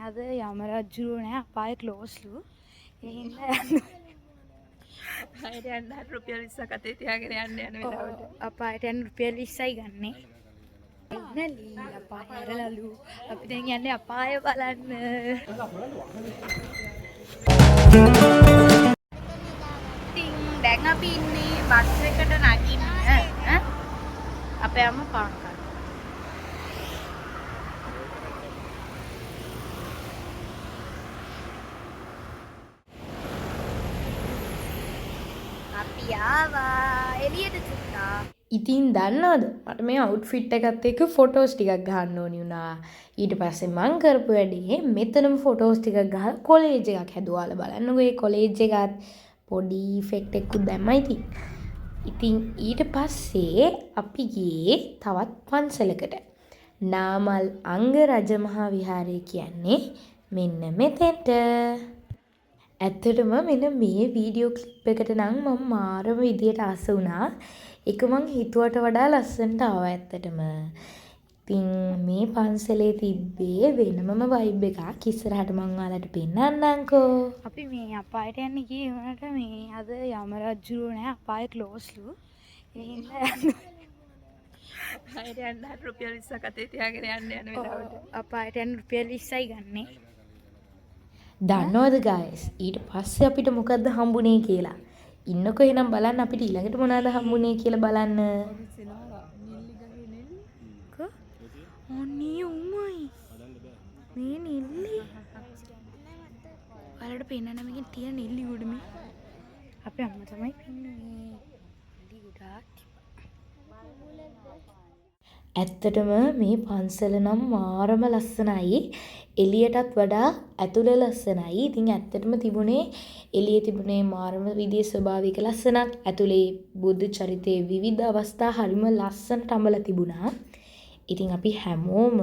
අද යම රජුරෝ නෑ අපාය ක්ලෝස්ලු. ඒ හින්දා අපායට යන්න රුපියල් 20ක් අතේ තියාගෙන යන්න යන වෙලාවට. අපායට යන්න රුපියල් 20යි ගන්නෙ. එන්නලි අපාය හැරලලු. අපි දැන් යන්නේ අපාය බලන්න. ඉතින් දැන් අපි ඉන්නේ බස් එකට නගින්න. අපේ අම්මා පාන් කරා. අපි ආවා එළියට චුට්ටා. ඉතින් දන්නවද මට මේ අවුට්ෆිට් එකත් එක්ක ෆොටෝස් ටිකක් ගන්න ඕනි වුණා. ඊට පස්සේ මං කරපු වැඩේ මෙතනම ෆොටෝස් ටිකක් ගහලා කොලේජ් එකක් හැදුවාලා බලන්නකෝ. ඒ කොලේජ් එකත් පොඩි ඉෆෙක්ට් එකකුත් දැම්මයි ඉතින් ඊට පස්සේ අපි ගියේ තවත් පන්සලකට. නාමල් අංග රජමහා විහාරය කියන්නේ මෙන්න මෙතෙන්ට. ඇත්තටම මෙන්න මේ වීඩියෝ ක්ලිප් එකට නම් මම මාරම විදියට ආස වුණා. ඒක මං හිතුවට වඩා ලස්සනට ආවා ඇත්තටම. ඉතින් මේ පන්සලේ තිබ්බේ වෙනමම වයිබ් එකක්. ඉස්සරහට මං ඔයාලට පෙන්නන්නම්කෝ. අපි මේ අපායට යන්න ගියේ වුණාට මේ අද යම රජුරෝ නෑ අපාය ක්ලෝස්ලු. ඒ හින්දා අපායට යන්න රුපියල් 20ක් අතේ තියාගෙන යන්න යන වෙලාවට. අපායට යන්න රුපියල් 20යි ගන්නෙ. දන්නවද guys ඊට පස්සේ අපිට මොකද්ද හම්බුනේ කියලා. ඉන්නකෝ එහෙනම් බලන්න අපිට ඊළඟට මොනවද හම්බුනේ කියලා බලන්න. ඔන්නේ උමයි. මේ නෙල්ලි. වලට පෙන්නන්න මේකෙන් තියෙන නෙල්ලි උඩම. අපේ අම්මා තමයි පෙන්නුවේ. නෙල්ලි ගොඩාක්. ඇත්තටම මේ පන්සල නම් මාරම ලස්සනයි. එළියටත් වඩා ඇතුළේ ලස්සනයි. ඉතින් ඇත්තටම තිබුණේ එළියේ තිබුණේ මාරම විදිහේ ස්වභාවික ලස්සනක්. ඇතුළේ බුද්ධ චරිතයේ විවිධ අවස්ථා හරිම ලස්සනට අඹලා තිබුණා. ඉතින් අපි හැමෝම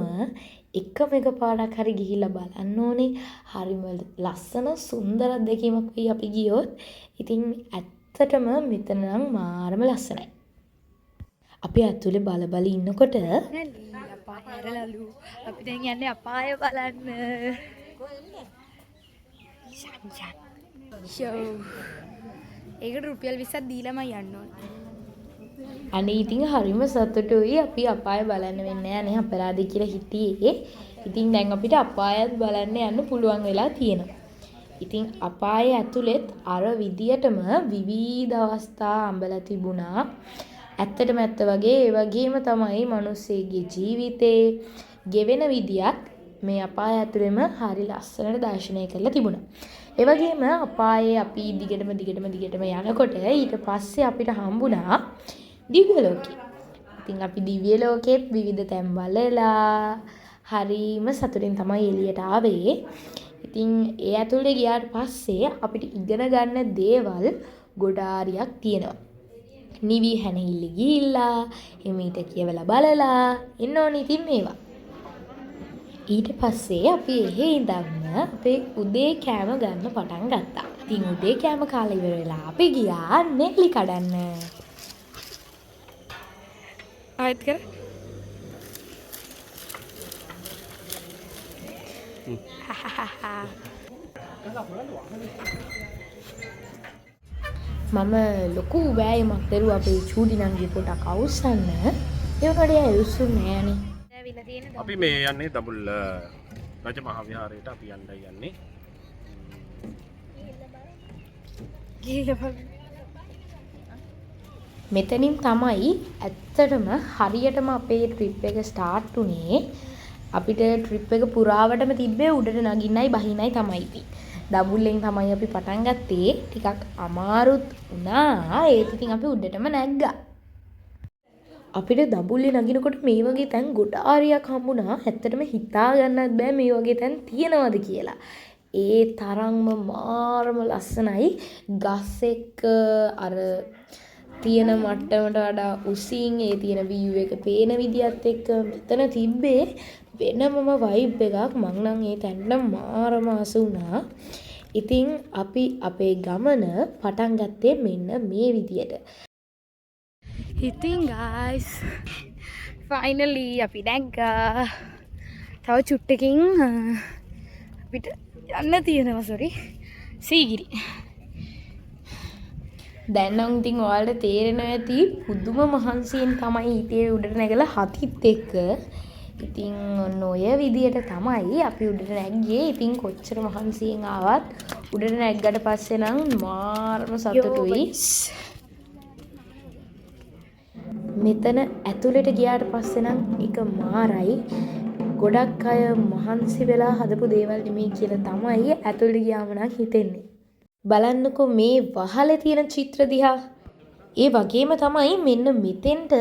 එකම පාරක් හරි ගිහිල්ලා බලන්න ඕනේ. හරිම ලස්සන සුන්දර අත්දැකීමක් වෙයි අපි ගියොත්. ඉතින් ඇත්තටම මෙතන නම් මාරම ලස්සනයි. අපි ඇතුලේ බල ඉන්නකොට අපාය හැරලලු. අපි දැන් යන්නේ අපාය බලන්න. ෂෝ. ඒකට රුපියල් 20ක් දීලාම යන්න ඕනේ. අනේ ඉතින් හරිම සතුටුයි. අපි අපාය බලන්න වෙන්නේ නැහැ අපරාධي කියලා හිටියේ. ඉතින් දැන් අපිට අපායත් බලන්න යන්න පුළුවන් වෙලා තියෙනවා. ඉතින් අපායේ ඇතුළෙත් අර විදියටම විවිධ අවස්ථා අඹලා තිබුණා. ඇත්තටම ඇත්ත වගේ ඒ වගේම තමයි මිනිස්සෙගේ ජීවිතේ ගෙවෙන විදියක් මේ අපාය ඇතුළෙම හරි ලස්සනට දර්ශනය කරලා තිබුණා. ඒ වගේම අපායේ අපි දිගටම යනකොට ඊට පස්සේ අපිට හම්බුණා දිව්‍ය ලෝකේ. ඉතින් අපි දිව්‍ය ලෝකෙත් විවිධ තැන් බලලා හරිම සතුටින් තමයි එළියට ආවේ. ඉතින් ඒ ඇතුළේ ගියාට පස්සේ අපිට ඉගෙන ගන්න දේවල් ගොඩාරියක් තියෙනවා. නිවි හැනෙහිල්ල ගිහිල්ලා එමෙිට කියවලා බලලා එන්න ඕනේ ඉතින් මේවා. ඊට පස්සේ අපි එහෙ ඉඳන්ම අපේ උදේ කෑම ගන්න පටන් ගත්තා. ඉතින් උදේ කෑම කාලා ඉවර වෙලා අපි ගියා නෙල්ලි කඩන්න. ආයෙත් කර. මම ලොකු වෑයමක් දරුවා අපේ චූටි නංගි පොඩක් අවුස්සන්න. ඒ වගේ ඇවිස්සුන්නේ නෑනේ. අපි මේ යන්නේ දඹුල්ල රජ මහා විහාරයට අපි යන්නේ. මෙතනින් තමයි ඇත්තටම හරියටම අපේ ට්‍රිප් එක ස්ටාර්ට් උනේ. අපිට ට්‍රිප් එක පුරාවටම තිබ්බේ උඩට නගින්නයි බහින්නයි තමයි ඉතින්. දඹුල්ලෙන් තමයි අපි පටන් ගත්තේ. ටිකක් අමාරුත් වුණා. ඒත් ඉතින් අපි උඩටම නැග්ගා. අපිට දඹුල්ලේ නගිනකොට මේ වගේ තැන් ගොඩාරියක් හම්බුණා. ඇත්තටම හිතා ගන්නත් බෑ මේ වගේ තැන් තියනවද කියලා. ඒ තරම්ම මාරම ලස්සනයි. ගස් එක්ක අර තියෙන මට්ටමට වඩා උසින් ඒ තියෙන view එක පේන විදියත් එක්ක මෙතන තිබ්බේ වෙනමම vibe එකක්. මං නම් ඒ තැනට මාරම ආස වුණා. ඉතින් අපි අපේ ගමන පටන් ගත්තේ මෙන්න මේ විදියට. ඉතින් guys finally අපි දැක්කා. තව චුට්ටකින් අපිට යන්න තියෙනවා සොරි සීගිරි. දැන් නම් ඉතින් ඔයාලට තේරෙනවා ඇති පුදුම මහන්සියෙන් තමයි හිතේ උඩට නැගලා හතිත් එක්ක. ඉතින් ඔන්න ඔය විදියට තමයි අපි උඩට නැග්ගේ. ඉතින් කොච්චර මහන්සියෙන් ආවත් උඩට නැග්ගට පස්සේ නම් මාරම සතුටුයි. මෙතන ඇතුළට ගියාට පස්සේ නම් එක මාරයි. ගොඩක් අය මහන්සි වෙලා හදපු දේවල් නෙමෙයි කියලා තමයි ඇතුළට ගියාම නම් හිතෙන්නේ. බලන්නකෝ මේ වහලේ තියෙන චිත්‍ර දිහා. ඒ වගේම තමයි මෙන්න මෙතෙන්ට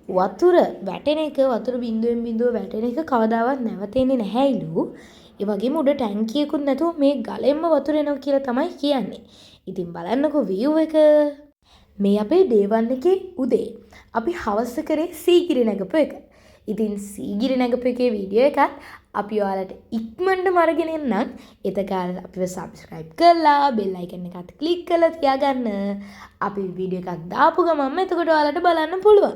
වතුර වැටෙන එක, වතුර බිඳුවෙන් බිඳුව වැටෙන එක කවදාවත් නැවතෙන්නේ නැහැයිලු. ඒ වගේම උඩ ටැංකියකුත් නැතුව මේ ගලෙන්ම වතුර එනවා කියලා තමයි කියන්නේ. ඉතින් බලන්නකෝ view එක. මේ අපේ day 1 එකේ උදේ. අපි හවස කරේ සීගිරි නැගපු එක. ඉතින් සීගිරි නැගපු එකේ වීඩියෝ එකත් අපි ඔයාලට ඉක්මනටම අරගෙන එන්නම්. එතකාල අපිව subscribe කරලා bell icon එකත් click කරලා තියාගන්න. අපි වීඩියෝ එකක් දාපු ගමන්ම එතකොට ඔයාලට බලන්න පුළුවන්.